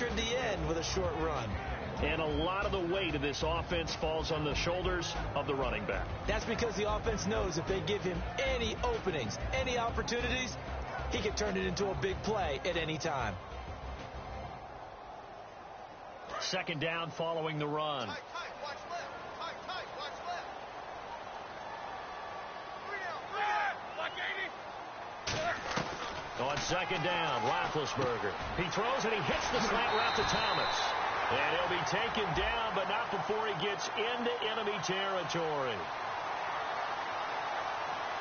anchored the end with a short run. And a lot of the weight of this offense falls on the shoulders of the running back. That's because the offense knows if they give him any openings, any opportunities, he can turn it into a big play at any time. Second down following the run. Watch left. Watch left. 3 down. On second down, Roethlisberger. He throws and he hits the slant route to Thomas. And he'll be taken down, but not before he gets into enemy territory.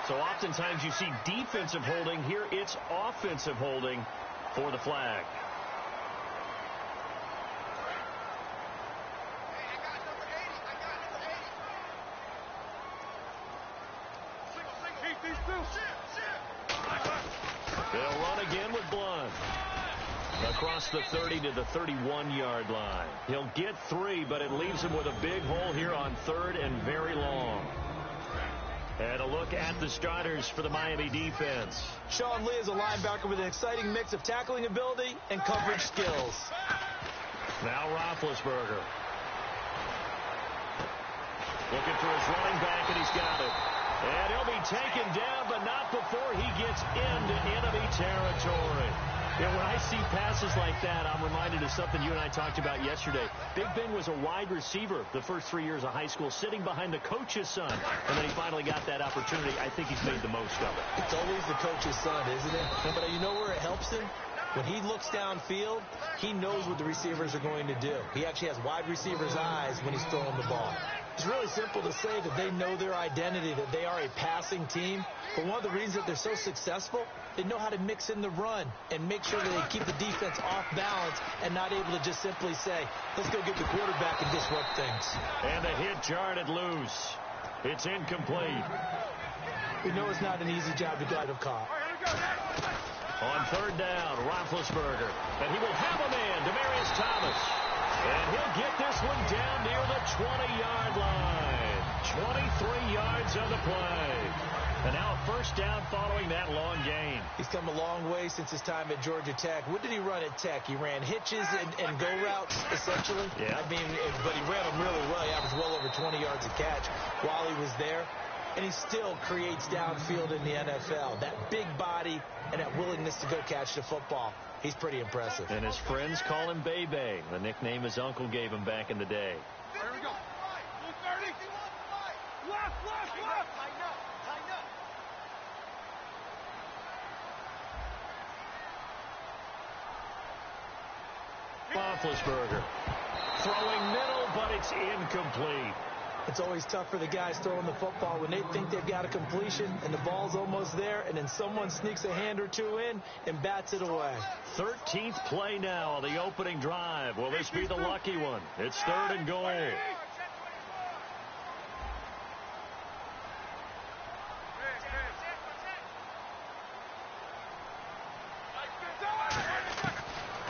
So oftentimes you see defensive holding. Here it's offensive holding for the flag. They'll run again with Blunt. Across the 30 to the 31-yard line. He'll get 3, but it leaves him with a big hole here on third and very long. And a look at the starters for the Miami defense. Sean Lee is a linebacker with an exciting mix of tackling ability and coverage skills. Now Roethlisberger. Looking for his running back, and he's got it. And he'll be taken down, but not before he gets into enemy territory. Yeah, when I see passes like that, I'm reminded of something you and I talked about yesterday. Big Ben was a wide receiver the first 3 years of high school, sitting behind the coach's son. And then he finally got that opportunity. I think he's made the most of it. It's always the coach's son, isn't it? But you know where it helps him? When he looks downfield, he knows what the receivers are going to do. He actually has wide receivers' eyes when he's throwing the ball. It's really simple to say that they know their identity, that they are a passing team. But one of the reasons that they're so successful, they know how to mix in the run and make sure that they keep the defense off balance and not able to just simply say, let's go get the quarterback and disrupt things. And the hit jarred loose. It's incomplete. We know it's not an easy job to get of caught. On third down, Roethlisberger. And he will have a man, Demaryius Thomas. And he'll get this one down near the 20-yard line. 23 yards on the play. And now a first down following that long gain. He's come a long way since his time at Georgia Tech. What did he run at Tech? He ran hitches and go routes, essentially. Yeah. I mean, but he ran them really well. He averaged well over 20 yards a catch while he was there. And he still creates downfield in the NFL. That big body and that willingness to go catch the football. He's pretty impressive. And his friends call him Bebe, the nickname his uncle gave him back in the day. Here we go. 230. Left. Tighten up. Roethlisberger throwing middle, but it's incomplete. It's always tough for the guys throwing the football when they think they've got a completion and the ball's almost there, and then someone sneaks a hand or two in and bats it away. 13th play now on the opening drive. Will this be the lucky one? It's third and goal.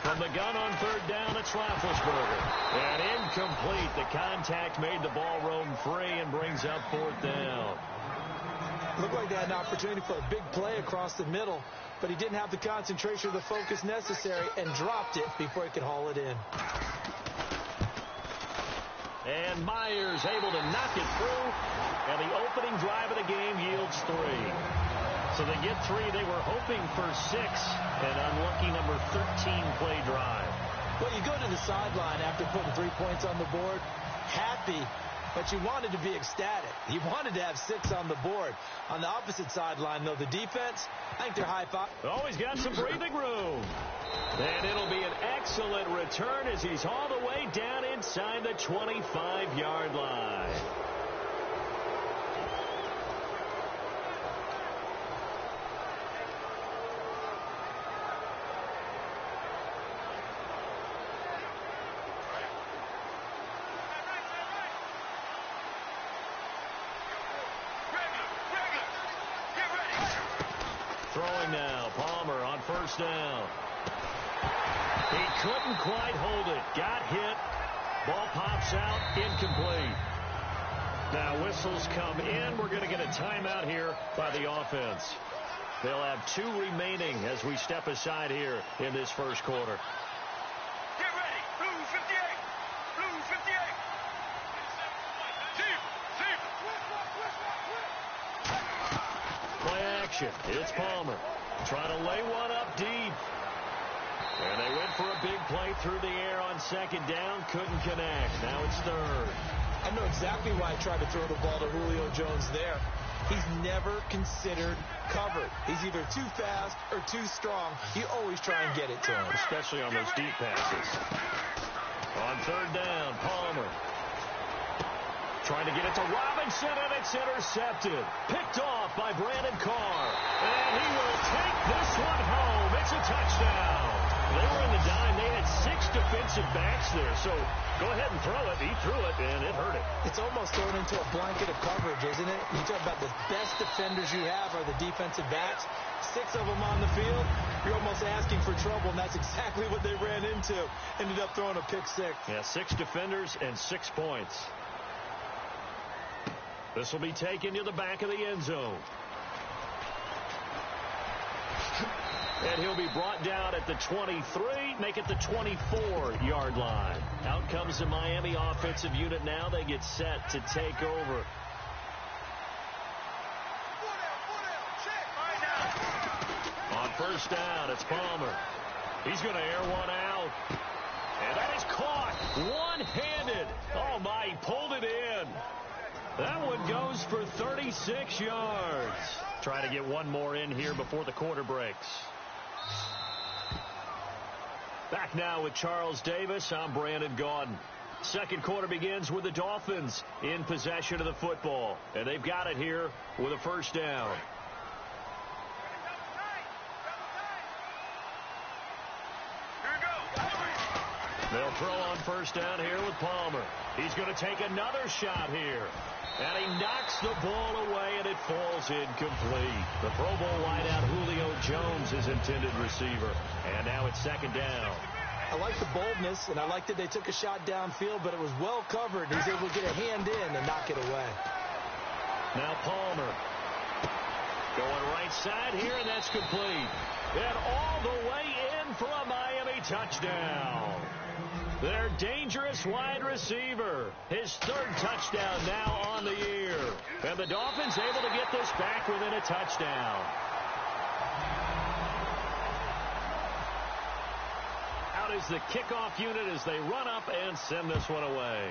From the gun on third down, it's Roethlisberger. And incomplete. The contact made the ball roam free and brings up fourth down. Looked like they had an opportunity for a big play across the middle, but he didn't have the concentration or the focus necessary and dropped it before he could haul it in. And Myers able to knock it through, and the opening drive of the game yields 3. So they get 3. They were hoping for 6. An unlucky number 13 play drive. Well, you go to the sideline after putting 3 points on the board, happy, but you wanted to be ecstatic. You wanted to have 6 on the board. On the opposite sideline, though, the defense, I think they're high-five. Always got some breathing room. And it'll be an excellent return as he's all the way down inside the 25-yard line. Throwing now, Palmer on first down. He couldn't quite hold it. Got hit. Ball pops out. Incomplete. Now whistles come in. We're going to get a timeout here by the offense. They'll have 2 remaining as we step aside here in this first quarter. Get ready. formation. It's Palmer trying to lay one up deep. And they went for a big play through the air on second down. Couldn't connect. Now it's third. I know exactly why I tried to throw the ball to Julio Jones there. He's never considered covered. He's either too fast or too strong. You always try and get it to him. Especially on those deep passes. On third down, Palmer trying to get it to Robinson, and it's intercepted. Picked off by Brandon Carr. And he will take this one home. It's a touchdown. They were in the dime. They had 6 defensive backs there. So go ahead and throw it. He threw it, and it hurt him. It's almost thrown into a blanket of coverage, isn't it? You talk about the best defenders you have are the defensive backs. 6 of them on the field. You're almost asking for trouble, and that's exactly what they ran into. Ended up throwing a pick 6. Yeah, 6 defenders and 6 points. This will be taken to the back of the end zone. And he'll be brought down at the 23, make it the 24-yard line. Out comes the Miami offensive unit now. They get set to take over. On first down, it's Palmer. He's going to air one out. And that is caught one-handed. Oh, my, he pulled it in. That one goes for 36 yards. Trying to get one more in here before the quarter breaks. Back now with Charles Davis. I'm Brandon Gaudin. Second quarter begins with the Dolphins in possession of the football. And they've got it here with a first down. They'll throw on first down here with Palmer. He's going to take another shot here. And he knocks the ball away, and it falls incomplete. The Pro Bowl wideout Julio Jones, his intended receiver. And now it's second down. I like the boldness, and I like that they took a shot downfield, but it was well covered. He's able to get a hand in and knock it away. Now Palmer going right side here, and that's complete. And all the way in for a Miami touchdown. Their dangerous wide receiver. His 3rd touchdown now on the year. And the Dolphins able to get this back within a touchdown. Out is the kickoff unit as they run up and send this one away.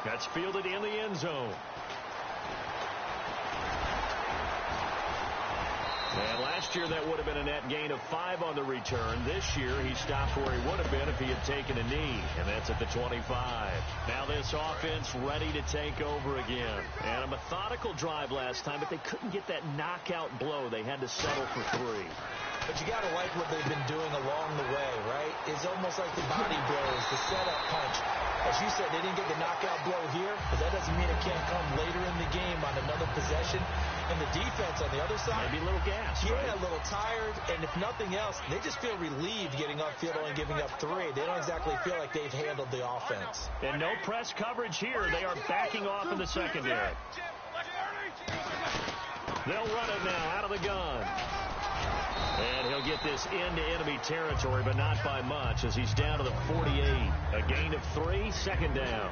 That's fielded in the end zone. And last year that would have been a net gain of 5 on the return. This year he stopped where he would have been if he had taken a knee. And that's at the 25. Now this offense ready to take over again. And a methodical drive last time, but they couldn't get that knockout blow. They had to settle for 3. But you got to like what they've been doing along the way, right? It's almost like the body blows, the setup punch. As you said, they didn't get the knockout blow here, but that doesn't mean it can't come later in the game on another possession. And the defense on the other side, maybe a little gas, yeah, right? A little tired, and if nothing else, they just feel relieved getting upfield, only giving up 3. They don't exactly feel like they've handled the offense. And no press coverage here. They are backing off in the secondary. They'll run it now out of the gun. And he'll get this into enemy territory, but not by much, as he's down to the 48. A gain of 3, second down.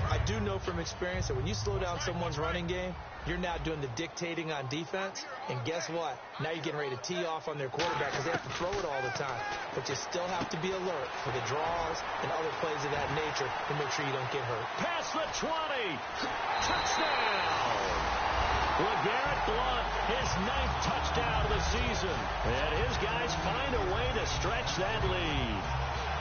I do know from experience that when you slow down someone's running game, you're now doing the dictating on defense. And guess what? Now you're getting ready to tee off on their quarterback because they have to throw it all the time. But you still have to be alert for the draws and other plays of that nature to make sure you don't get hurt. Past the 20. Touchdown. LeGarrette Blount, his 9th touchdown of the season. And his guys find a way to stretch that lead.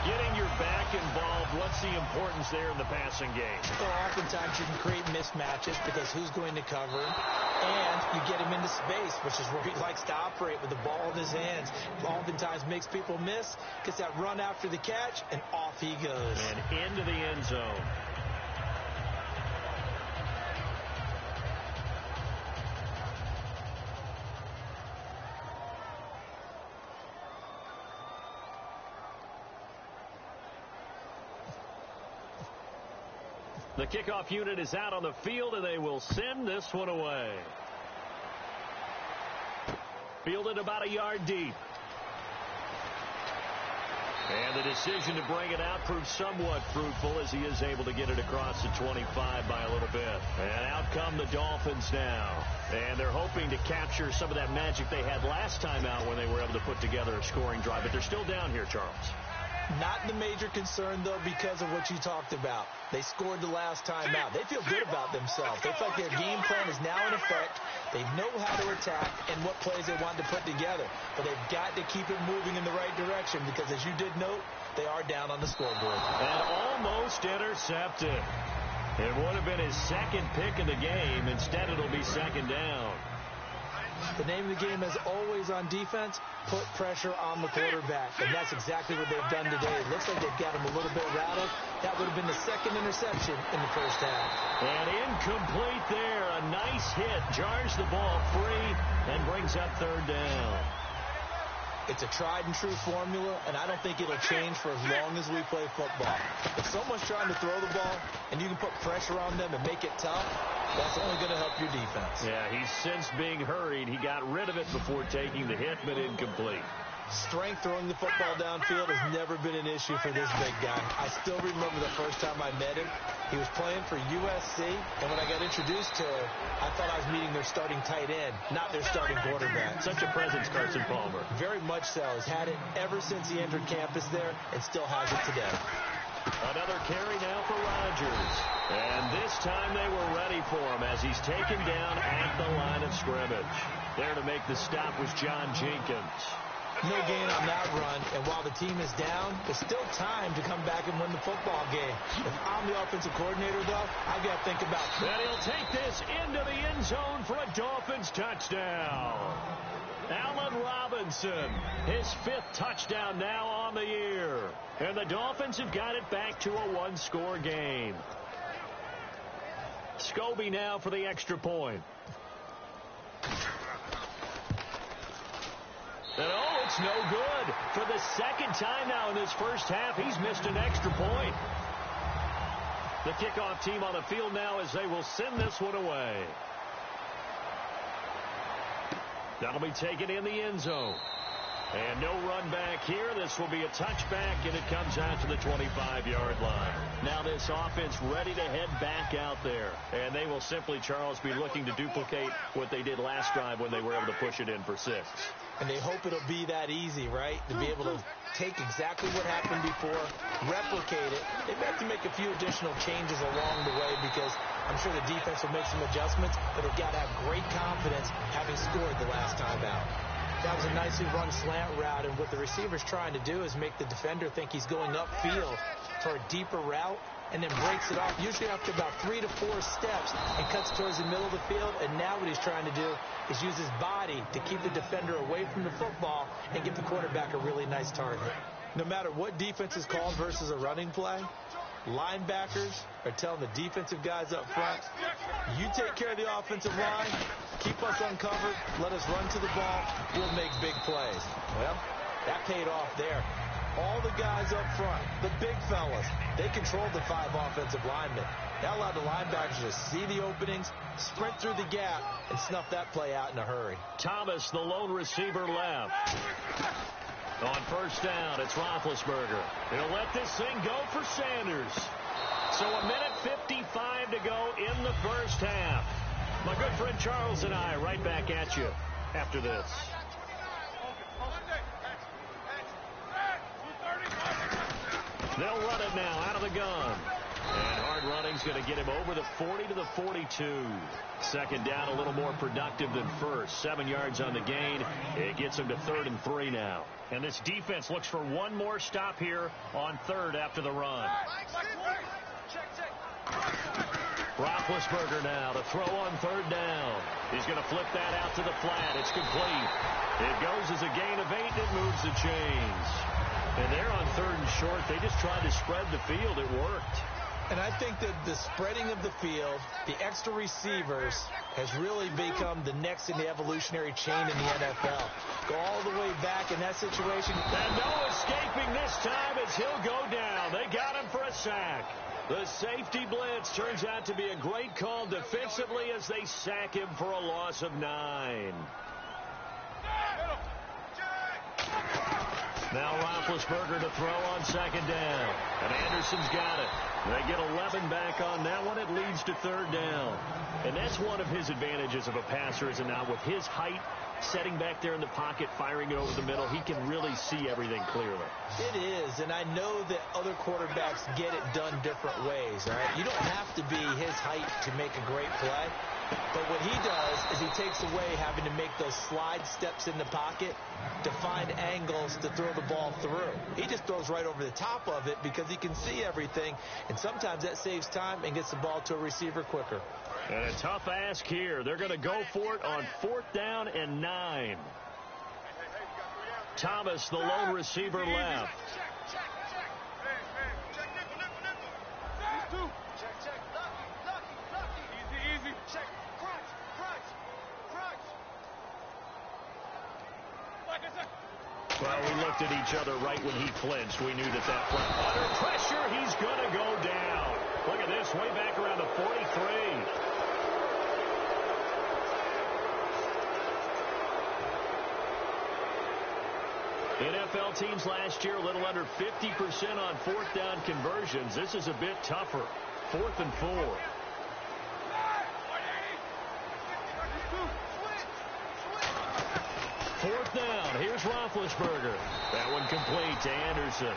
Getting your back involved, what's the importance there in the passing game? Well, oftentimes you can create mismatches because who's going to cover him, and you get him into space, which is where he likes to operate with the ball in his hands. Oftentimes makes people miss, gets that run after the catch, and off he goes. And into the end zone. The kickoff unit is out on the field, and they will send this one away. Fielded about a yard deep. And And the decision to bring it out proves somewhat fruitful as he is able to get it across the 25 by a little bit. And out come the Dolphins now. And they're hoping to capture some of that magic they had last time out when they were able to put together a scoring drive. But they're still down here, Charles. Not the major concern, though, because of what you talked about. They scored the last time out. They feel good about themselves. They feel like their game plan is now in effect. They know how to attack and what plays they want to put together. But they've got to keep it moving in the right direction because, as you did note, they are down on the scoreboard. And almost intercepted. It would have been his second pick of the game. Instead, it'll be second down. The name of the game, as always on defense, put pressure on the quarterback. And that's exactly what they've done today. It looks like they've got him a little bit rattled. That would have been the second interception in the first half. And incomplete there. A nice hit. Jars the ball free and brings up third down. It's a tried-and-true formula, and I don't think it'll change for as long as we play football. If someone's trying to throw the ball and you can put pressure on them and make it tough, that's only going to help your defense. Yeah, he's since being hurried. He got rid of it before taking the hit, but incomplete. Strength throwing the football downfield has never been an issue for this big guy. I still remember the first time I met him. He was playing for USC, and when I got introduced to him, I thought I was meeting their starting tight end, not their starting quarterback. Such a presence, Carson Palmer. Very much so. He's had it ever since he entered campus there and still has it today. Another carry now for Rodgers. And this time they were ready for him as he's taken down at the line of scrimmage. There to make the stop was John Jenkins. No gain on that run, and while the team is down, there's still time to come back and win the football game. If I'm the offensive coordinator, though, I've got to think about it. And he'll take this into the end zone for a Dolphins touchdown. Allen Robinson, his fifth touchdown now on the year. And the Dolphins have got it back to a one-score game. Scobie now for the extra point. And oh, it's no good. For the second time now in this first half, he's missed an extra point. The kickoff team on the field now as they will send this one away. That'll be taken in the end zone. And no run back here. This will be a touchback, and it comes out to the 25-yard line. Now this offense ready to head back out there. And they will simply, Charles, be looking to duplicate what they did last drive when they were able to push it in for 6. And they hope it'll be that easy, right? To be able to take exactly what happened before, replicate it. They have to make a few additional changes along the way because I'm sure the defense will make some adjustments, but they've got to have great confidence having scored the last time out. That was a nicely run slant route, and what the receiver's trying to do is make the defender think he's going upfield for a deeper route and then breaks it off, usually after about 3 to 4 steps, and cuts towards the middle of the field. And now what he's trying to do is use his body to keep the defender away from the football and give the quarterback a really nice target. No matter what defense is called versus a running play, linebackers are telling the defensive guys up front, you take care of the offensive line, keep us uncovered, let us run to the ball, we'll make big plays. Well, that paid off there. All the guys up front, the big fellas, they controlled the 5 offensive linemen. That allowed the linebackers to see the openings, sprint through the gap, and snuff that play out in a hurry. Thomas, the lone receiver, left. On first down, it's Roethlisberger. He'll let this thing go for Sanders. So a minute 55 to go in the first half. My good friend Charles and I right back at you after this. They'll run it now out of the gun. And hard running's going to get him over the 40 to the 42. Second down, a little more productive than first. 7 yards on the gain. It gets him to 3rd and 3 now. And this defense looks for one more stop here on 3rd after the run. Roethlisberger now to throw on 3rd down. He's going to flip that out to the flat. It's complete. It goes as a gain of 8, and it moves the chains. And they're on 3rd and short. They just tried to spread the field. It worked. And I think that the spreading of the field, the extra receivers, has really become the next in the evolutionary chain in the NFL. Go all the way back in that situation. And no escaping this time as he'll go down. They got him for a sack. The safety blitz turns out to be a great call defensively as they sack him for a loss of 9. Now Roethlisberger to throw on second down. And Anderson's got it. They get 11 back on that one. It leads to third down. And that's one of his advantages of a passer, is it not? With his height, setting back there in the pocket, firing it over the middle, he can really see everything clearly. It is, and I know that other quarterbacks get it done different ways, all right? You don't have to be his height to make a great play. But what he does is he takes away having to make those slide steps in the pocket to find angles to throw the ball through. He just throws right over the top of it because he can see everything, and sometimes that saves time and gets the ball to a receiver quicker. And a tough ask here. They're going to go for it on 4th down and 9. Thomas, the lone receiver, left. Well, we looked at each other right when he flinched. We knew that play. Under pressure, he's going to go down. Look at this, way back around the 43. NFL teams last year a little under 50% on 4th down conversions. This is a bit tougher. 4th and 4. 4th down. Here's Roethlisberger. That one complete to Anderson.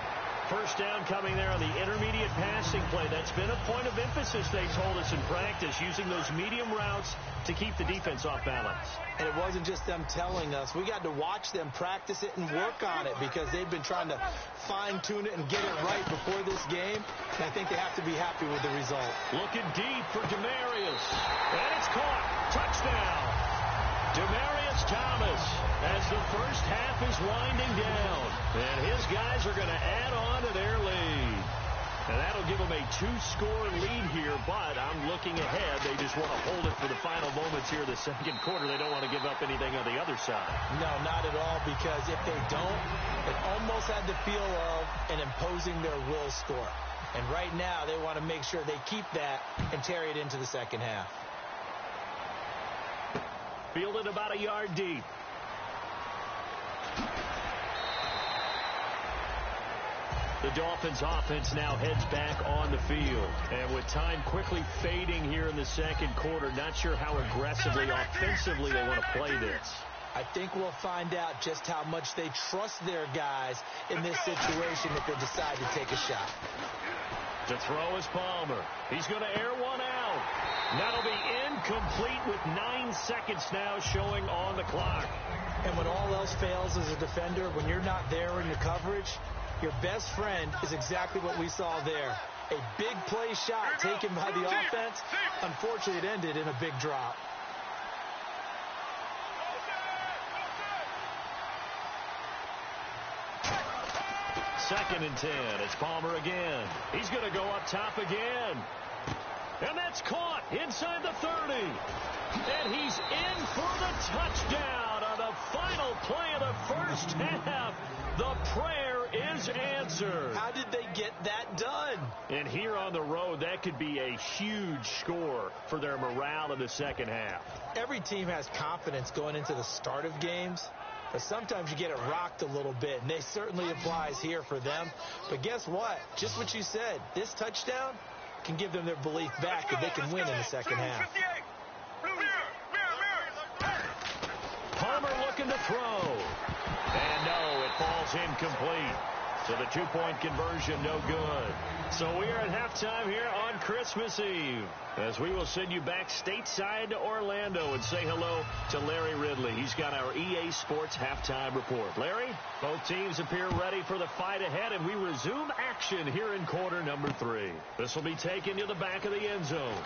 First down coming there on the intermediate passing play. That's been a point of emphasis, they told us in practice, using those medium routes to keep the defense off balance. And it wasn't just them telling us. We got to watch them practice it and work on it because they've been trying to fine-tune it and get it right before this game. And I think they have to be happy with the result. Looking deep for Demarius. And it's caught. Touchdown. Demarius Thomas, as the first half is winding down. And his guys are going to add on to their lead. And that'll give them a 2-score lead here, but I'm looking ahead. They just want to hold it for the final moments here in the second quarter. They don't want to give up anything on the other side. No, not at all, because if they don't, it almost had the feel of an imposing their will score. And right now, they want to make sure they keep that and carry it into the second half. Fielded about a yard deep. The Dolphins offense now heads back on the field. And with time quickly fading here in the second quarter, not sure how aggressively, offensively they want to play this. I think we'll find out just how much they trust their guys in this situation if they decide to take a shot. To throw is Palmer. He's going to air one out. That'll be incomplete with 9 seconds now showing on the clock. And when all else fails as a defender, when you're not there in the coverage, your best friend is exactly what we saw there. A big play shot taken by the offense. Unfortunately, it ended in a big drop. Second and 10. It's Palmer again. He's going to go up top again. And that's caught inside the 30. And he's in for the touchdown on the final play of the first half. The prayer is answered. How did they get that done? And here on the road, that could be a huge score for their morale in the second half. Every team has confidence going into the start of games. But sometimes you get it rocked a little bit, and it certainly applies here for them. But guess what? Just what you said. This touchdown can give them their belief back that they can win in the second half. Palmer looking to throw. And no, it falls incomplete. So the 2-point conversion, no good. So we are at halftime here on Christmas Eve, as we will send you back stateside to Orlando and say hello to Larry Ridley. He's got our EA Sports halftime report. Larry, both teams appear ready for the fight ahead, and we resume action here in quarter number 3. This will be taken to the back of the end zone.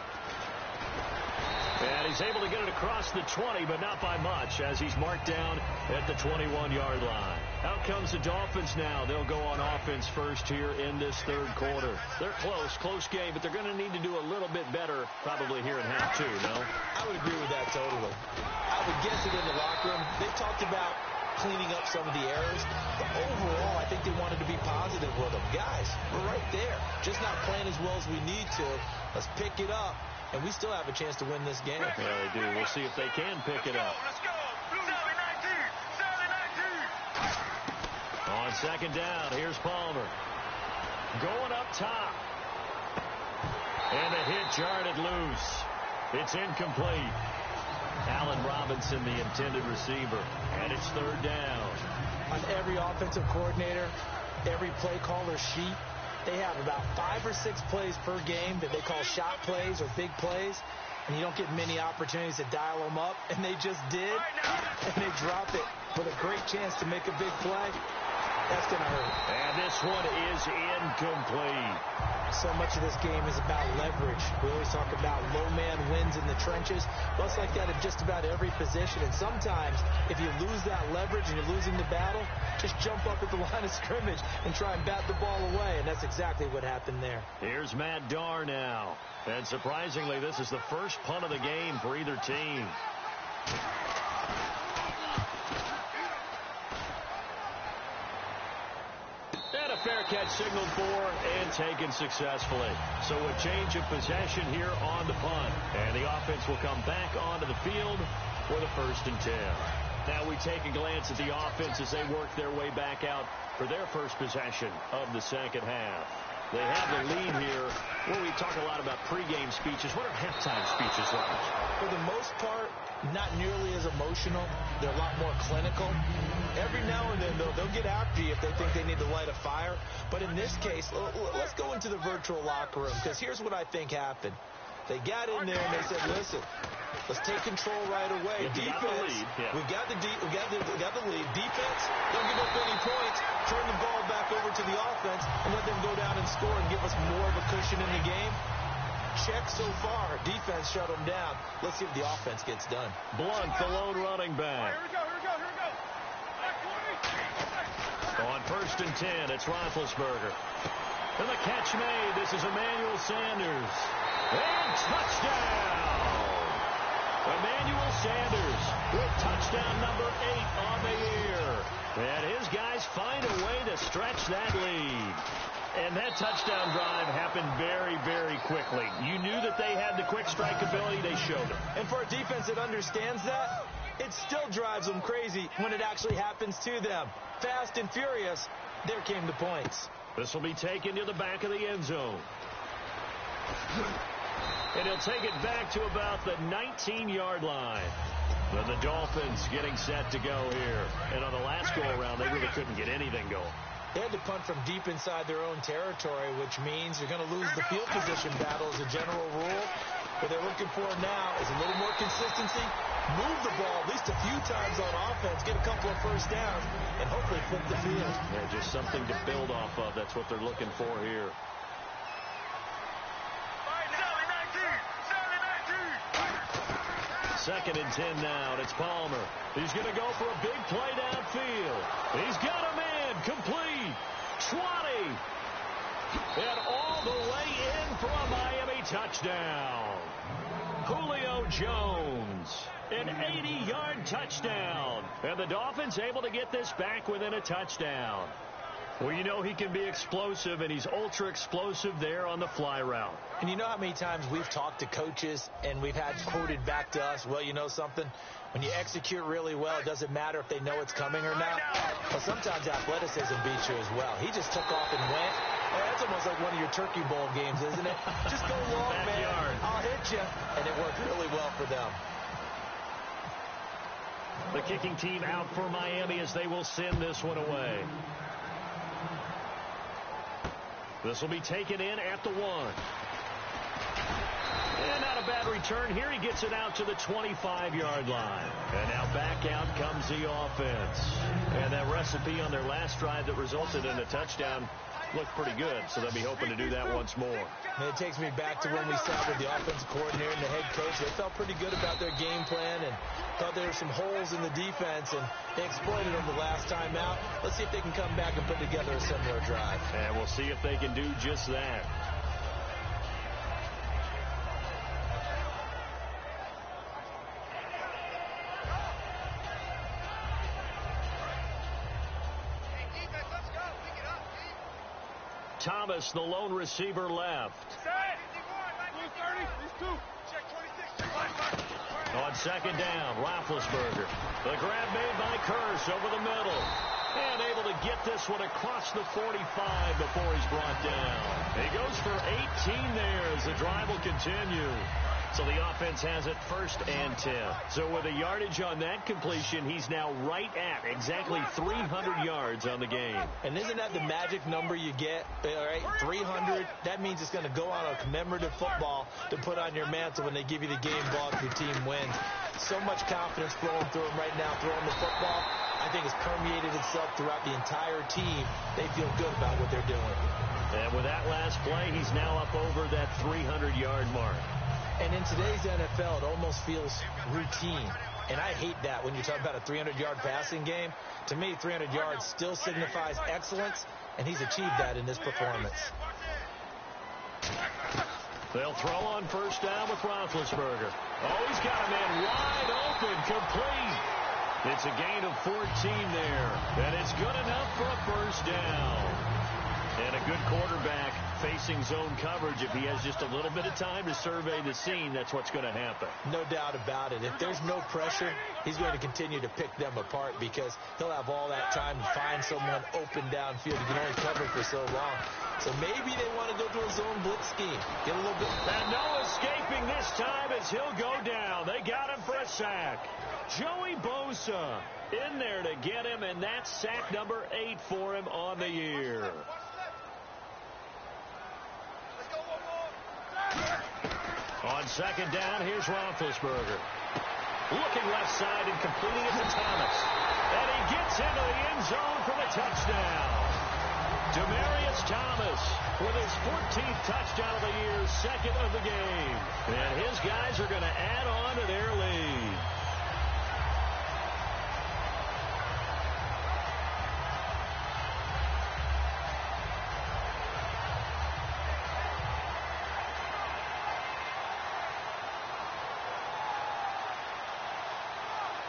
And he's able to get it across the 20, but not by much, as he's marked down at the 21-yard line. Out comes the Dolphins now. They'll go on offense first here in this third quarter. They're close game, but they're going to need to do a little bit better probably here in half 2, no? I would agree with that totally. I would guess it in the locker room. They talked about cleaning up some of the errors, but overall, I think they wanted to be positive with them. Guys, we're right there. Just not playing as well as we need to. Let's pick it up. And we still have a chance to win this game. Yeah, they do. We'll see if they can pick it up. Let's go. 7-19. On On second down, here's Palmer. Going up top. And a hit jarred it loose. It's incomplete. Allen Robinson, the intended receiver. And it's third down. On every offensive coordinator, every play caller sheet, they have about 5 or 6 plays per game that they call shot plays or big plays. And you don't get many opportunities to dial them up. And they just did. And they drop it with a great chance to make a big play. That's going to hurt. And this one is incomplete. So much of this game is about leverage. We always talk about low man wins in the trenches. Well, it's like that at just about every position. And sometimes, if you lose that leverage and you're losing the battle, just jump up at the line of scrimmage and try and bat the ball away. And that's exactly what happened there. Here's Matt Darr now. And surprisingly, this is the first punt of the game for either team. And a fair catch signaled for and taken successfully. So a change of possession here on the punt. And the offense will come back onto the field for the 1st and 10. Now we take a glance at the offense as they work their way back out for their first possession of the second half. They have the lead here. Well, we talk a lot about pregame speeches. What are halftime speeches like? For the most part, not nearly as emotional. They're a lot more clinical. Every now and then, though, they'll get after you if they think they need to light a fire. But in this case, let's go into the virtual locker room, because here's what I think happened. They got in there and they said, listen, let's take control right away. Defense, we got the lead. Defense, don't give up any points. Turn the ball back over to the offense and let them go down and score and give us more of a cushion in the game. Check so far. Defense shut them down. Let's see if the offense gets done. Blunt, the lone running back. Here we go. On 1st and 10, it's Roethlisberger. And the catch made. This is Emmanuel Sanders. And touchdown! Emmanuel Sanders with touchdown number 8 on the year. And his guys find a way to stretch that lead. And that touchdown drive happened very, very quickly. You knew that they had the quick strike ability. They showed it. And for a defense that understands that, it still drives them crazy when it actually happens to them. Fast and furious, there came the points. This will be taken to the back of the end zone. And he'll take it back to about the 19-yard line. And the Dolphins getting set to go here. And on the last go-around, they really couldn't get anything going. They had to punt from deep inside their own territory, which means you're going to lose the field position battle as a general rule. What they're looking for now is a little more consistency, move the ball at least a few times on offense, get a couple of first downs, and hopefully flip the field. Yeah, just something to build off of. That's what they're looking for here. Second and 10 now, and it's Palmer. He's going to go for a big play downfield. He's got a man, complete, 20, and all the way in for a Miami touchdown. Julio Jones, an 80-yard touchdown, and the Dolphins able to get this back within a touchdown. Well, you know he can be explosive, and he's ultra-explosive there on the fly route. And you know how many times we've talked to coaches and we've had quoted back to us, well, you know something? When you execute really well, it doesn't matter if they know it's coming or not. Well, sometimes athleticism beats you as well. He just took off and went. Oh, that's almost like one of your Turkey Bowl games, isn't it? Just go long, man. I'll hit you. And it worked really well for them. The kicking team out for Miami as they will send this one away. This will be taken in at the 1. And not a bad return here. He gets it out to the 25-yard line. And now back out comes the offense. And that recipe on their last drive that resulted in a touchdown looked pretty good. So they'll be hoping to do that once more. And it takes me back to when we sat with the offensive coordinator and the head coach. They felt pretty good about their game plan and thought there were some holes in the defense, and they exploited them the last time out. Let's see if they can come back and put together a similar drive. And we'll see if they can do just that. Thomas, the lone receiver, left. On second down, Roethlisberger. The grab made by Curse over the middle. And able to get this one across the 45 before he's brought down. He goes for 18 there as the drive will continue. So the offense has it 1st and 10. So with a yardage on that completion, he's now right at exactly 300 yards on the game. And isn't that the magic number you get? All right, 300. That means it's going to go on a commemorative football to put on your mantle when they give you the game ball if your team wins. So much confidence flowing through him right now, throwing the football. I think it's permeated itself throughout the entire team. They feel good about what they're doing. And with that last play, he's now up over that 300-yard mark. And in today's NFL, it almost feels routine. And I hate that when you talk about a 300-yard passing game. To me, 300 yards still signifies excellence, and he's achieved that in this performance. They'll throw on 1st down with Roethlisberger. Oh, he's got a man wide open, complete. It's a gain of 14 there, and it's good enough for a 1st down. And a good quarterback facing zone coverage. If he has just a little bit of time to survey the scene, that's what's going to happen. No doubt about it. If there's no pressure, he's going to continue to pick them apart because he'll have all that time to find someone open downfield. He can only cover for so long. So maybe they want to go to a zone blitz scheme. Get a little bit. And no escaping this time as he'll go down. They got him for a sack. Joey Bosa in there to get him, and that's sack number 8 for him on the year. On 2nd down, here's Roethlisberger. Looking left side and completing it to Thomas. And he gets into the end zone for the touchdown. Demaryius Thomas with his 14th touchdown of the year, 2nd of the game. And his guys are going to add on to their lead.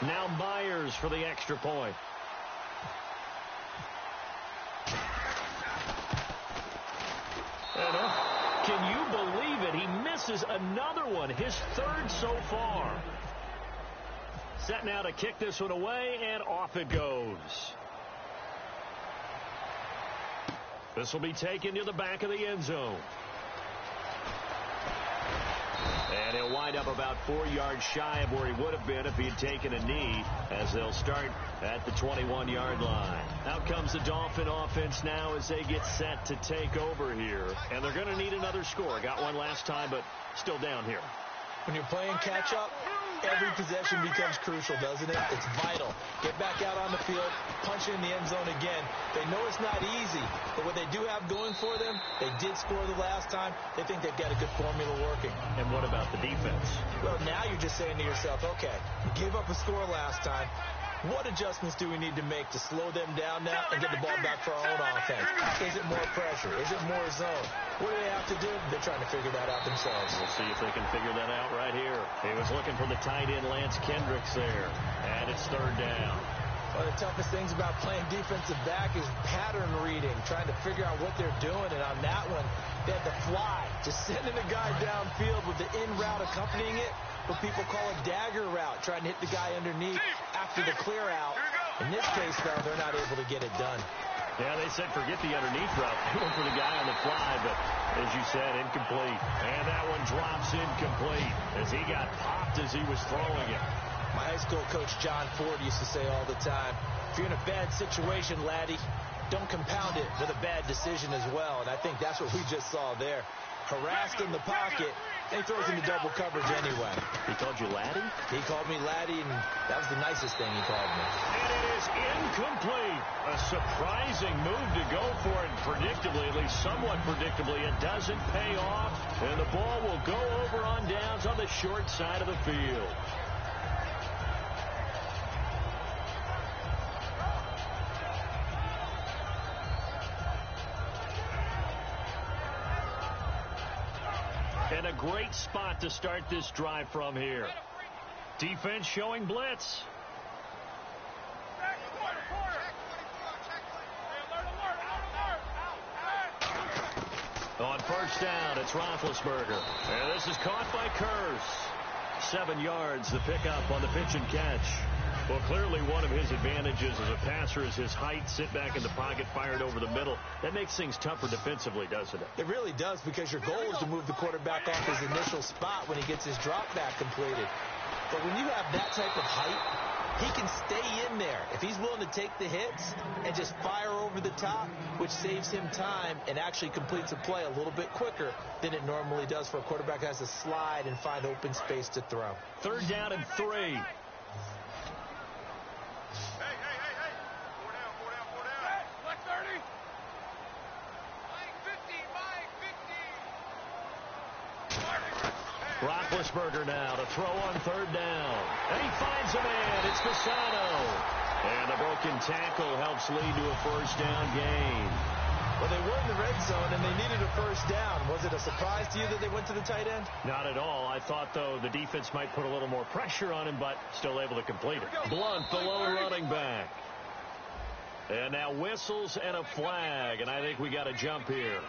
Now Myers for the extra point. And, can you believe it? He misses another one, his 3rd so far. Set now to kick this one away, and off it goes. This will be taken to the back of the end zone. And he'll wind up about 4 yards shy of where he would have been if he had taken a knee, as they'll start at the 21-yard line. Out comes the Dolphin offense now as they get set to take over here. And they're going to need another score. Got one last time, but still down here. When you're playing catch-up, every possession becomes crucial, doesn't it? It's vital. Get back out on the field, punch in the end zone again. They know it's not easy, but what they do have going for them, they did score the last time. They think they've got a good formula working. And what about the defense? Well, now you're just saying to yourself, okay, we gave up a score last time. What adjustments do we need to make to slow them down now and get the ball back for our own offense? Is it more pressure? Is it more zone? What do they have to do? They're trying to figure that out themselves. We'll see if they can figure that out right here. He was looking for the tight end Lance Kendricks there. And it's 3rd down. One of the toughest things about playing defensive back is pattern reading, trying to figure out what they're doing. And on that one, they had to fly, just sending a guy downfield with the in route accompanying it. What people call a dagger route, trying to hit the guy underneath after the clear out. In this case, though, they're not able to get it done. Yeah, they said forget the underneath route. They went for the guy on the fly, but as you said, incomplete. And that one drops incomplete as he got popped as he was throwing it. My high school coach, John Ford, used to say all the time, if you're in a bad situation, laddie, don't compound it with a bad decision as well. And I think that's what we just saw there. Harassed in the pocket, and he throws into double coverage anyway. He called you laddie? He called me laddie, and that was the nicest thing he called me. And it is incomplete. A surprising move to go for it. Predictably, at least somewhat predictably, it doesn't pay off. And the ball will go over on downs on the short side of the field. And a great spot to start this drive from here. Defense showing blitz. On 1st down, it's Roethlisberger. And this is caught by Curse. 7 yards, the pickup on the pitch and catch. Well, clearly one of his advantages as a passer is his height. Sit back in the pocket, fired over the middle. That makes things tougher defensively, doesn't it? It really does, because your goal is to move the quarterback off his initial spot when he gets his drop back completed. But when you have that type of height, he can stay in there if he's willing to take the hits and just fire over the top, which saves him time and actually completes a play a little bit quicker than it normally does for a quarterback that has to slide and find open space to throw. 3rd down and 3. Roethlisberger now to throw on 3rd down. And he finds a man. It's Cassano. And the broken tackle helps lead to a 1st down gain. Well, they were in the red zone, and they needed a 1st down. Was it a surprise to you that they went to the tight end? Not at all. I thought, though, the defense might put a little more pressure on him, but still able to complete it. Blunt, the lone running back. And now whistles and a flag, and I think we got a jump here.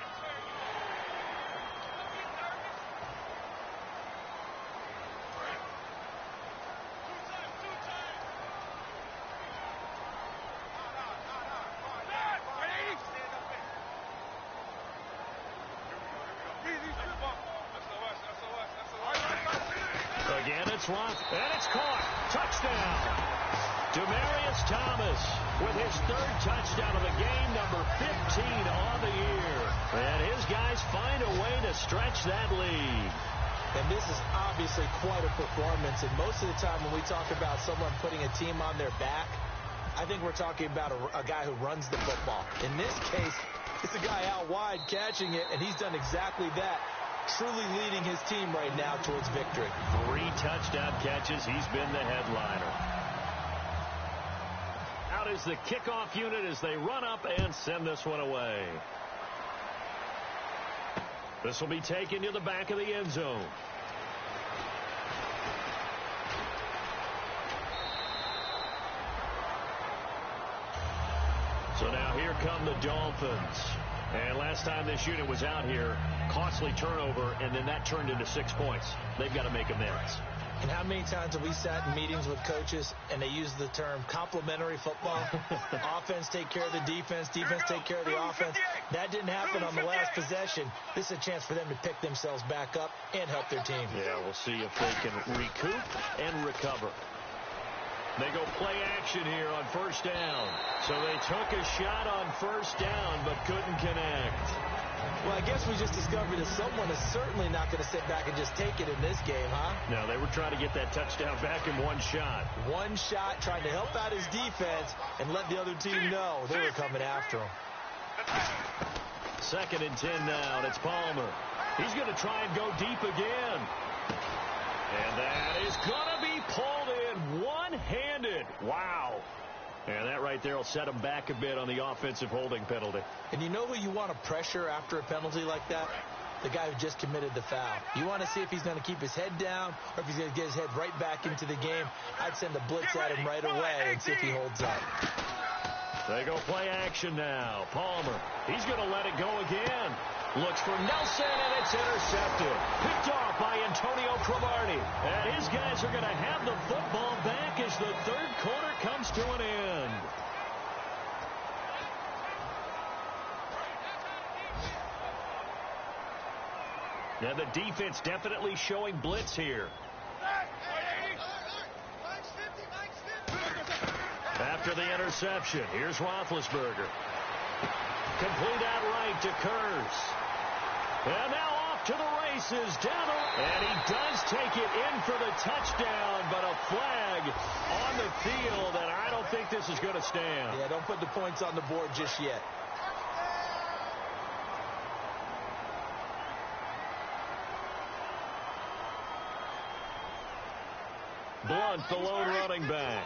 Again, it's Rock, and it's caught. Touchdown. Demaryius Thomas with his 3rd touchdown of the game, number 15 on the year. And his guys find a way to stretch that lead. And this is obviously quite a performance. And most of the time when we talk about someone putting a team on their back, I think we're talking about a guy who runs the football. In this case, it's a guy out wide catching it, and he's done exactly that. Truly leading his team right now towards victory. 3 touchdown catches. He's been the headliner. Out is the kickoff unit as they run up and send this one away. This will be taken to the back of the end zone. So now here come the Dolphins. And last time this unit was out here, costly turnover, and then that turned into 6 points. They've got to make amends. And how many times have we sat in meetings with coaches and they use the term complementary football? Offense take care of the defense, defense take care of the offense. That didn't happen on the last possession. This is a chance for them to pick themselves back up and help their team. Yeah, we'll see if they can recoup and recover. They go play action here on 1st down. So they took a shot on 1st down but couldn't connect. Well, I guess we just discovered that someone is certainly not going to sit back and just take it in this game, huh? No, they were trying to get that touchdown back in one shot. One shot, trying to help out his defense and let the other team know they were coming after him. 2nd and 10 now, and it's Palmer. He's going to try and go deep again. And that is going to be pulled in one-handed. Wow. And that right there will set him back a bit on the offensive holding penalty. And you know who you want to pressure after a penalty like that? The guy who just committed the foul. You want to see if he's going to keep his head down or if he's going to get his head right back into the game. I'd send a blitz at him right away and see if he holds up. They go play action now. Palmer, he's going to let it go again. Looks for Nelson, and it's intercepted. Picked off by Antonio Cromartie. And his guys are going to have the football back as the 3rd quarter comes to an end. And the defense definitely showing blitz here. After the interception, here's Roethlisberger. Complete out right to Kurz. And now off to the races. Down and he does take it in for the touchdown, but a flag on the field, and I don't think this is going to stand. Yeah, don't put the points on the board just yet. Blunt, the lone running back.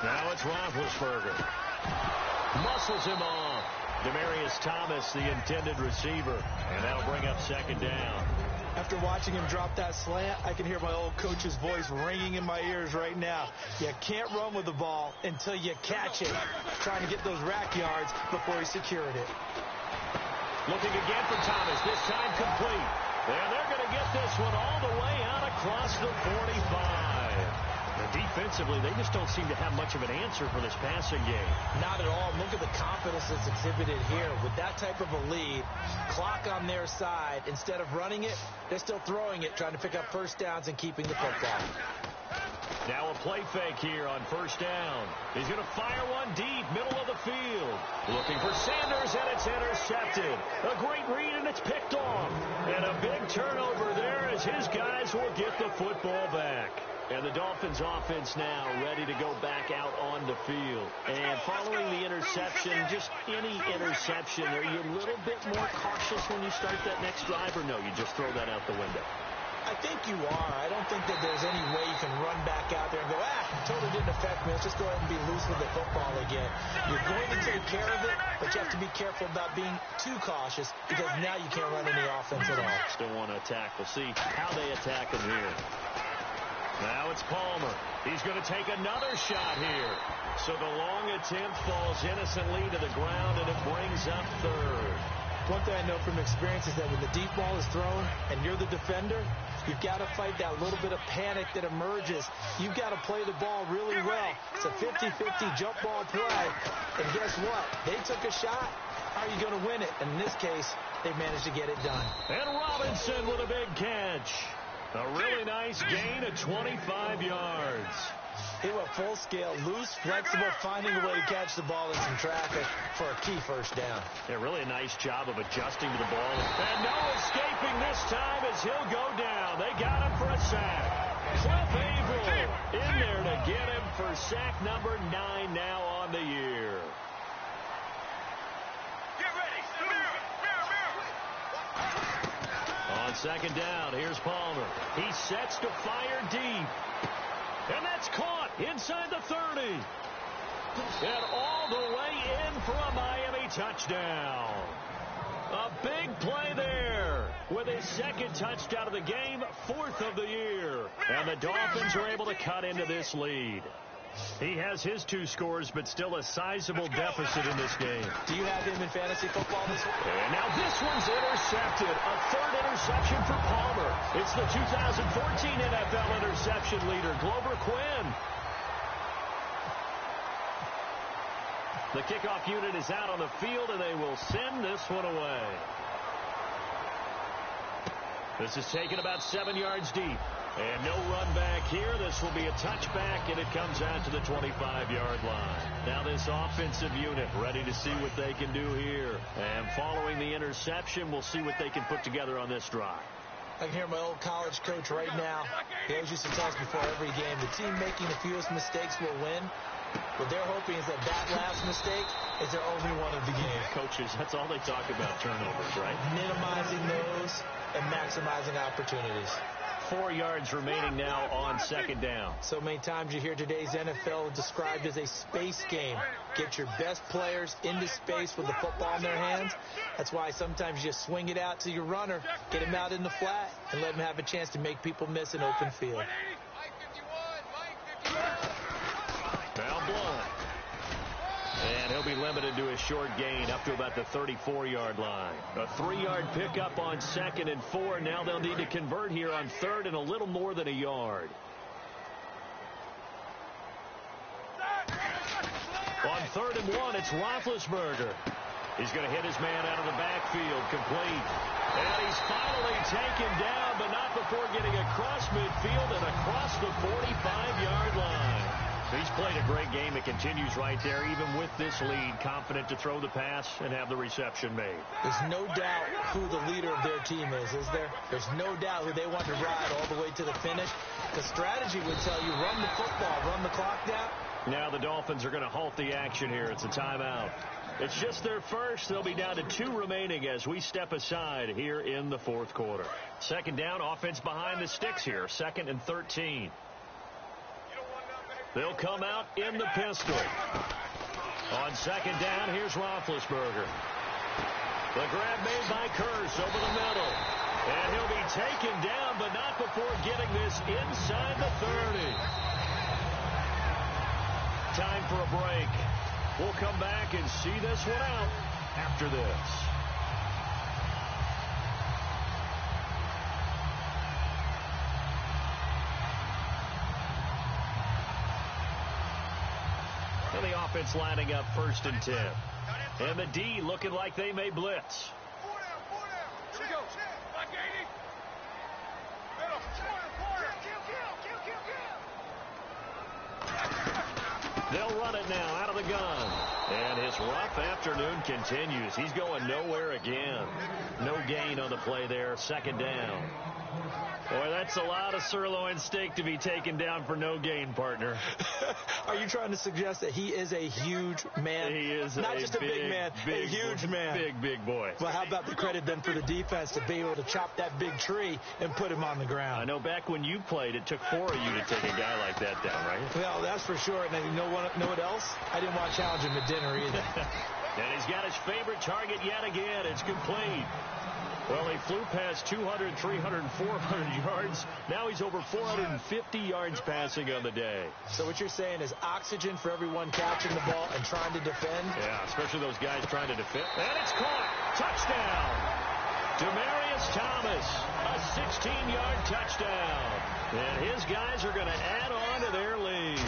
Now it's Roethlisberger. Muscles him off. Demaryius Thomas, the intended receiver. And that'll bring up 2nd down. After watching him drop that slant, I can hear my old coach's voice ringing in my ears right now. You can't run with the ball until you catch it. Trying to get those rack yards before he secured it. Looking again for Thomas, this time complete. And they're going to get this one all the way out across the 45. And defensively, they just don't seem to have much of an answer for this passing game. Not at all. Look at the confidence that's exhibited here. With that type of a lead, clock on their side, instead of running it, they're still throwing it, trying to pick up first downs and keeping the football. Now a play fake here on first down. He's going to fire one deep, middle of the field. Looking for Sanders, and it's intercepted. A great read, and it's picked off. And a big turnover there as his guys will get the football back. And the Dolphins offense now ready to go back out on the field. And following the interception, just any interception, are you a little bit more cautious when you start that next drive, or no, you just throw that out the window? I think you are. I don't think that there's any way you can run back out there and go, totally didn't affect me. Let's just go ahead and be loose with the football again. You're going to take care of it, but you have to be careful about being too cautious because now you can't run any offense at all. Still want to attack. We'll see how they attack him here. Now it's Palmer. He's going to take another shot here. So the long attempt falls innocently to the ground, and it brings up third. One thing I know from experience is that when the deep ball is thrown and you're the defender, you've got to fight that little bit of panic that emerges. You've got to play the ball really well. It's a 50-50 jump ball play. And guess what? They took a shot. How are you going to win it? And in this case, they managed to get it done. And Robinson with a big catch. A really nice gain of 25 yards. He went full scale, loose, flexible, finding a way to catch the ball in some traffic for a key first down. Yeah, really a nice job of adjusting to the ball. And no escaping this time as he'll go down. They got him for a sack. Cliff Averill in there to get him for sack number 9 now on the year. Get ready. On second down, here's Palmer. He sets to fire deep. And that's caught inside the 30. And all the way in for a Miami touchdown. A big play there with his second touchdown of the game, 4th of the year. And the Dolphins are able to cut into this lead. He has his 2 scores, but still a sizable deficit in this game. Do you have him in fantasy football this week? And now this one's intercepted. A 3rd interception for Palmer. It's the 2014 NFL interception leader, Glover Quinn. The kickoff unit is out on the field, and they will send this one away. This is taken about 7 yards deep. And no run back here. This will be a touchback, and it comes out to the 25-yard line. Now this offensive unit ready to see what they can do here. And following the interception, we'll see what they can put together on this drive. I can hear my old college coach right now. He always used to tell us before every game, the team making the fewest mistakes will win. What they're hoping is that last mistake is their only one of the game. Coaches, that's all they talk about, turnovers, right? Minimizing those and maximizing opportunities. 4 yards remaining now on second down. So many times you hear today's NFL described as a space game. Get your best players into space with the football in their hands. That's why sometimes you just swing it out to your runner, get him out in the flat, and let him have a chance to make people miss an open field. Now Blunt. And he'll be limited to a short gain up to about the 34-yard line. A 3-yard pickup on 2nd and 4. Now they'll need to convert here on 3rd and a little more than a yard. On 3rd and 1, it's Roethlisberger. He's going to hit his man out of the backfield, complete. And he's finally taken down, but not before getting across midfield and across the 45-yard line. He's played a great game. It continues right there, even with this lead, confident to throw the pass and have the reception made. There's no doubt who the leader of their team is there? There's no doubt who they want to ride all the way to the finish. The strategy would tell you, run the football, run the clock down. Now the Dolphins are going to halt the action here. It's a timeout. It's just their first. They'll be down to 2 remaining as we step aside here in the 4th quarter. Second down, offense behind the sticks here. 2nd and 13. They'll come out in the pistol. On second down, here's Roethlisberger. The grab made by Kearse over the middle. And he'll be taken down, but not before getting this inside the 30. Time for a break. We'll come back and see this one out after this. offense lining up 1st and 10. And the D looking like they may blitz. 4 down. Here we go. Back 80. Middle. Corner. Kill. They'll run it now out of the gun. And his rough afternoon continues. He's going nowhere again. No gain on the play there. 2nd down. Boy, that's a lot of sirloin steak to be taken down for no gain, partner. Are you trying to suggest that he is a huge man? He is not just a big man, a huge man. Big boy. Well, how about the credit then for the defense to be able to chop that big tree and put him on the ground? I know back when you played, it took 4 of you to take a guy like that down, right? Well, that's for sure. And you know what else? I didn't want to challenge him at dinner either. And he's got his favorite target yet again. It's complete. Well, he flew past 200, 300, 400 yards. Now he's over 450 yards passing on the day. So what you're saying is oxygen for everyone catching the ball and trying to defend? Yeah, especially those guys trying to defend. And it's caught. Touchdown. Demaryius Thomas, a 16-yard touchdown. And his guys are going to add on to their lead.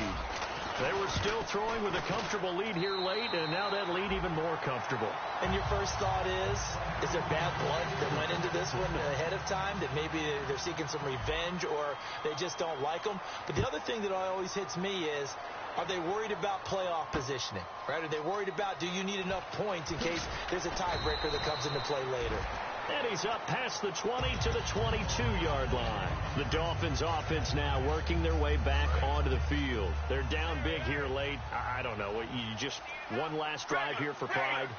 They were still throwing with a comfortable lead here late, and now that lead even more comfortable. And your first thought is there bad blood that went into this one ahead of time, that maybe they're seeking some revenge or they just don't like them? But the other thing that always hits me is, are they worried about playoff positioning, right? Are they worried about, do you need enough points in case there's a tiebreaker that comes into play later? And he's up past the 20 to the 22-yard line. The Dolphins offense now working their way back onto the field. They're down big here late. I don't know. You just one last drive here for pride?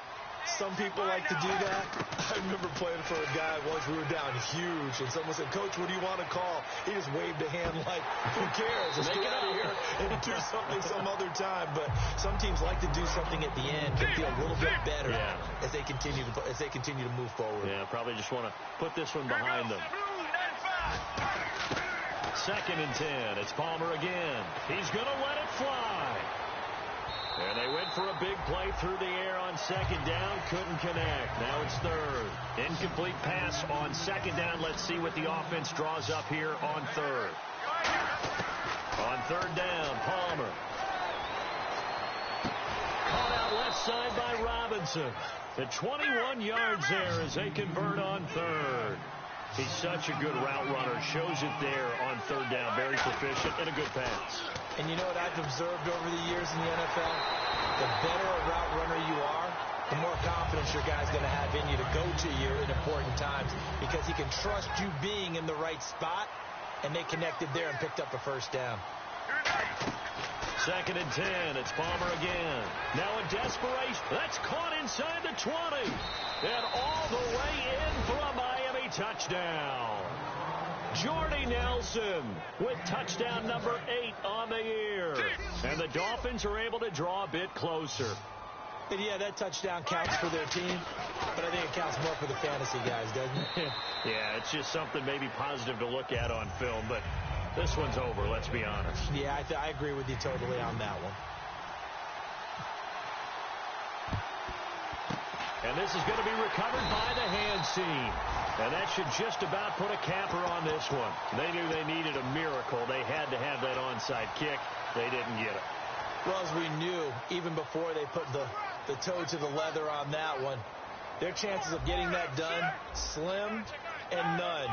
Some people like to do that. I remember playing for a guy once. We were down huge, and someone said, "Coach, what do you want to call?" He just waved a hand like, who cares? Let's get out of here and do something some other time. But some teams like to do something at the end to feel a little bit better as they continue to move forward. Yeah, probably just want to put this one behind them. 2nd and 10. It's Palmer again. He's going to let it fly. And they went for a big play through the air on 2nd down. Couldn't connect. Now it's 3rd. Incomplete pass on 2nd down. Let's see what the offense draws up here on 3rd. On 3rd down, Palmer. Caught out left side by Robinson. The 21 yards there as they convert on 3rd. He's such a good route runner. Shows it there on 3rd down. Very proficient and a good pass. And you know what I've observed over the years in the NFL? The better a route runner you are, the more confidence your guy's going to have in you to go to you in important times, because he can trust you being in the right spot, and they connected there and picked up a 1st down. 2nd and 10. It's Palmer again. Now in desperation. That's caught inside the 20. And all the way in for a Miami touchdown. Jordy Nelson with touchdown number 8 on the year. And the Dolphins are able to draw a bit closer. And yeah, that touchdown counts for their team, but I think it counts more for the fantasy guys, doesn't it? Yeah, it's just something maybe positive to look at on film, but this one's over, let's be honest. Yeah, I agree with you totally on that one. And this is going to be recovered by the hand seam. And that should just about put a capper on this one. They knew they needed a miracle. They had to have that onside kick. They didn't get it. Well, as we knew, even before they put the toe to the leather on that one, their chances of getting that done, slim and none.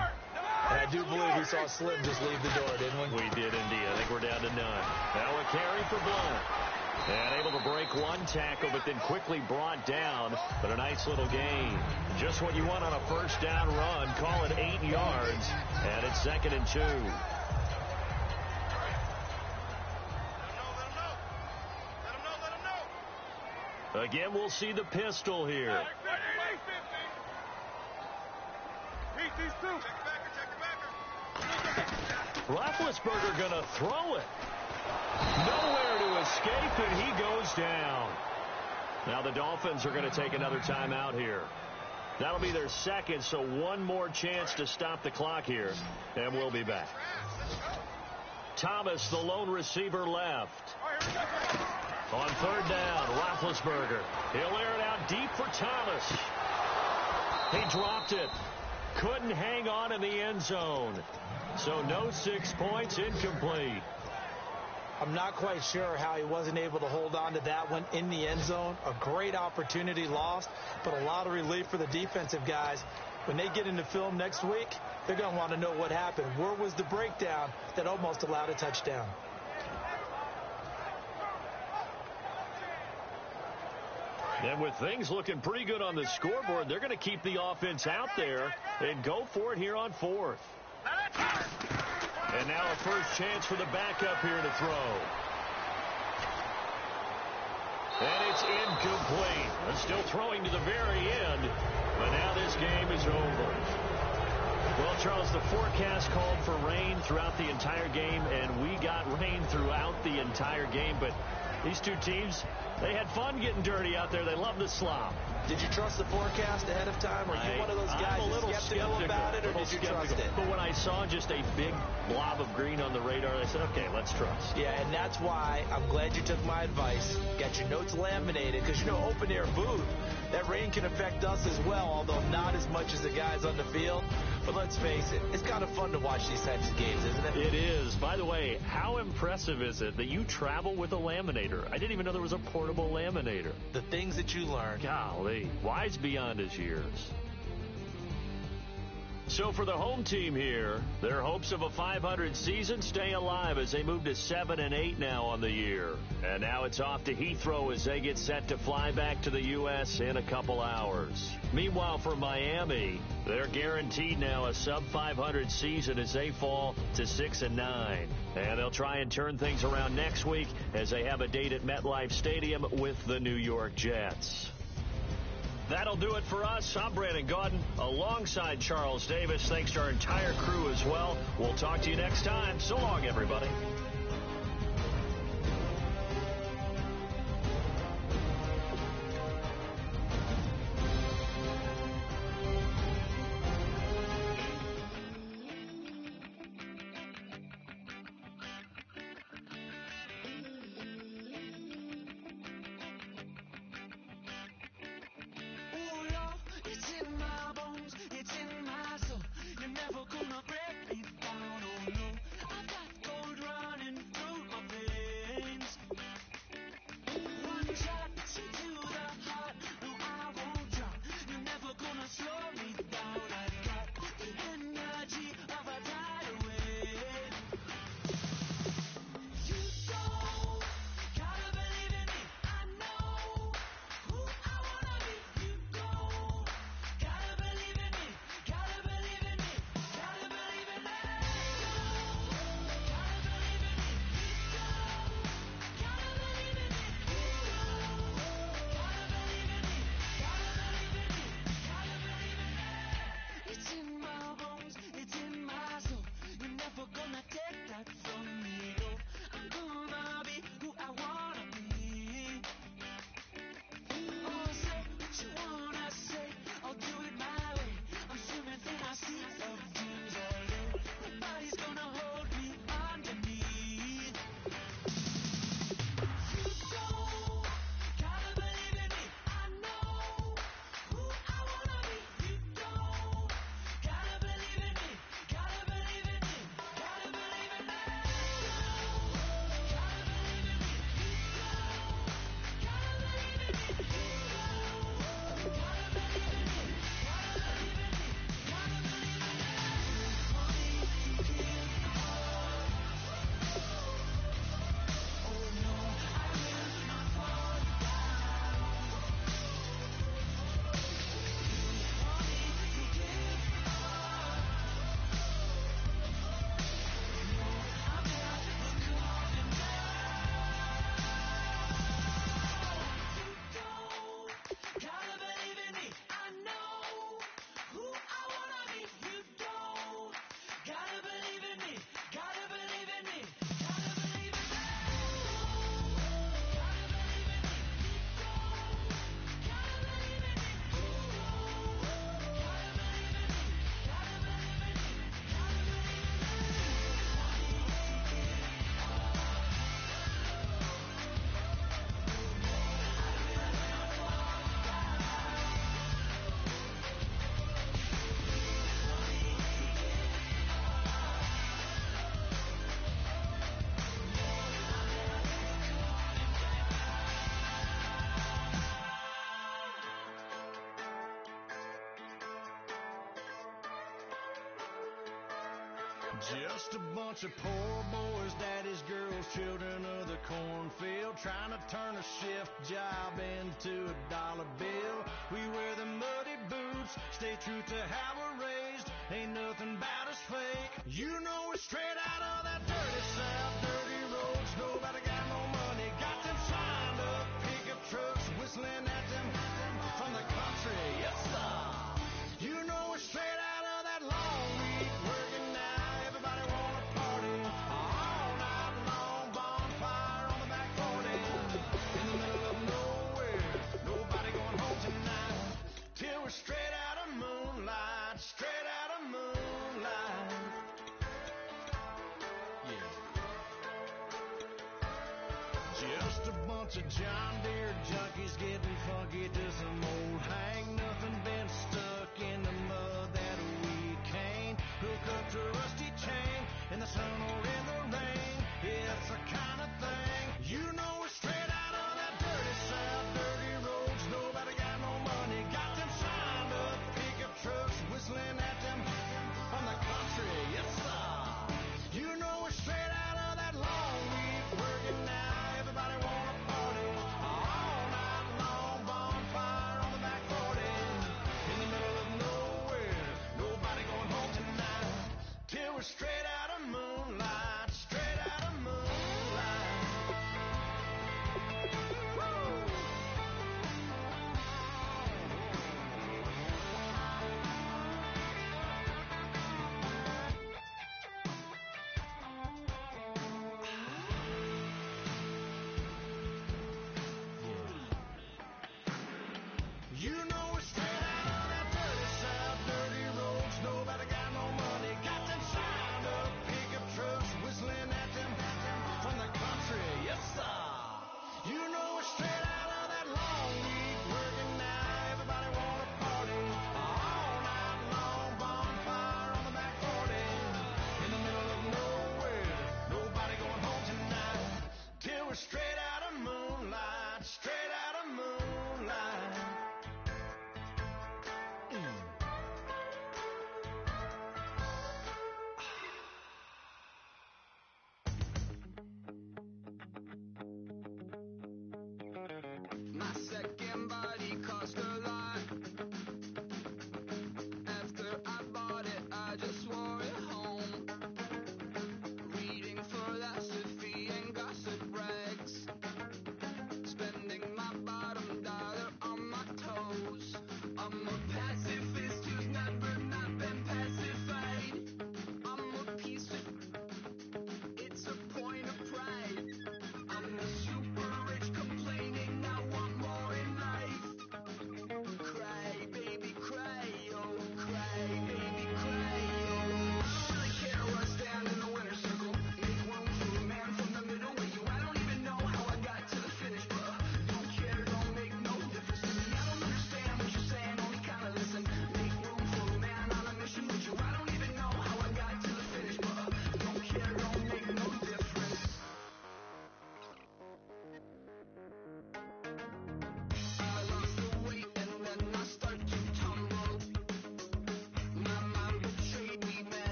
And I do believe we saw Slim just leave the door, didn't we? We did indeed. I think we're down to none. Now a carry for Blunt. And able to break one tackle, but then quickly brought down. But a nice little gain. Just what you want on a 1st down run. Call it 8 yards. And it's 2nd and 2. Again, we'll see the pistol here. Roethlisberger going to throw it. Nowhere to escape, and he goes down. Now the Dolphins are going to take another timeout here. That'll be their 2nd, so one more chance to stop the clock here, and we'll be back. Thomas, the lone receiver, left. On 3rd down, Roethlisberger. He'll air it out deep for Thomas. He dropped it. Couldn't hang on in the end zone. So no 6 points, incomplete. I'm not quite sure how he wasn't able to hold on to that one in the end zone. A great opportunity lost, but a lot of relief for the defensive guys. When they get into film next week, they're going to want to know what happened. Where was the breakdown that almost allowed a touchdown? And with things looking pretty good on the scoreboard, they're going to keep the offense out there and go for it here on fourth. And now a first chance for the backup here to throw. And it's incomplete. Still throwing to the very end, but now this game is over. Well, Charles, the forecast called for rain throughout the entire game, and we got rain throughout the entire game. But these two teams, they had fun getting dirty out there. They love the slop. Did you trust the forecast ahead of time? Are you one of those guys that's skeptical about it, or did you trust it? But when I saw just a big blob of green on the radar, I said, okay, let's trust. Yeah, and that's why I'm glad you took my advice. Got your notes laminated, because, you know, open-air booth, that rain can affect us as well, although not as much as the guys on the field. But let's face it, it's kind of fun to watch these types of games, isn't it? It is. By the way, how impressive is it that you travel with a laminator? I didn't even know there was a portable laminator. The things that you learn. Golly, wise beyond his years. So for the home team here, their hopes of a 500 season stay alive as they move to 7-8 now on the year. And now it's off to Heathrow as they get set to fly back to the U.S. in a couple hours. Meanwhile, for Miami, they're guaranteed now a sub-500 season as they fall to 6-9. And they'll try and turn things around next week as they have a date at MetLife Stadium with the New York Jets. That'll do it for us. I'm Brandon Gaudin alongside Charles Davis. Thanks to our entire crew as well. We'll talk to you next time. So long, everybody. Just a bunch of poor boys, daddies, girls, children of the cornfield, trying to turn a shift job into a dollar bill. We wear the muddy boots, stay true to how we're raised. Ain't nothing about us fake. You know we're straight out of that dirty South, dirty roads. Nobody got no money, got them signed up pickup trucks, whistling at them from the country. Yes, sir. You know we're straight out of that long week working now. Everybody wanna party all night long. Bonfire on the back 40 in the middle of nowhere. Nobody going home tonight till we're straight out of moonlight. Straight out of moonlight. Yeah. Just a bunch of John Deere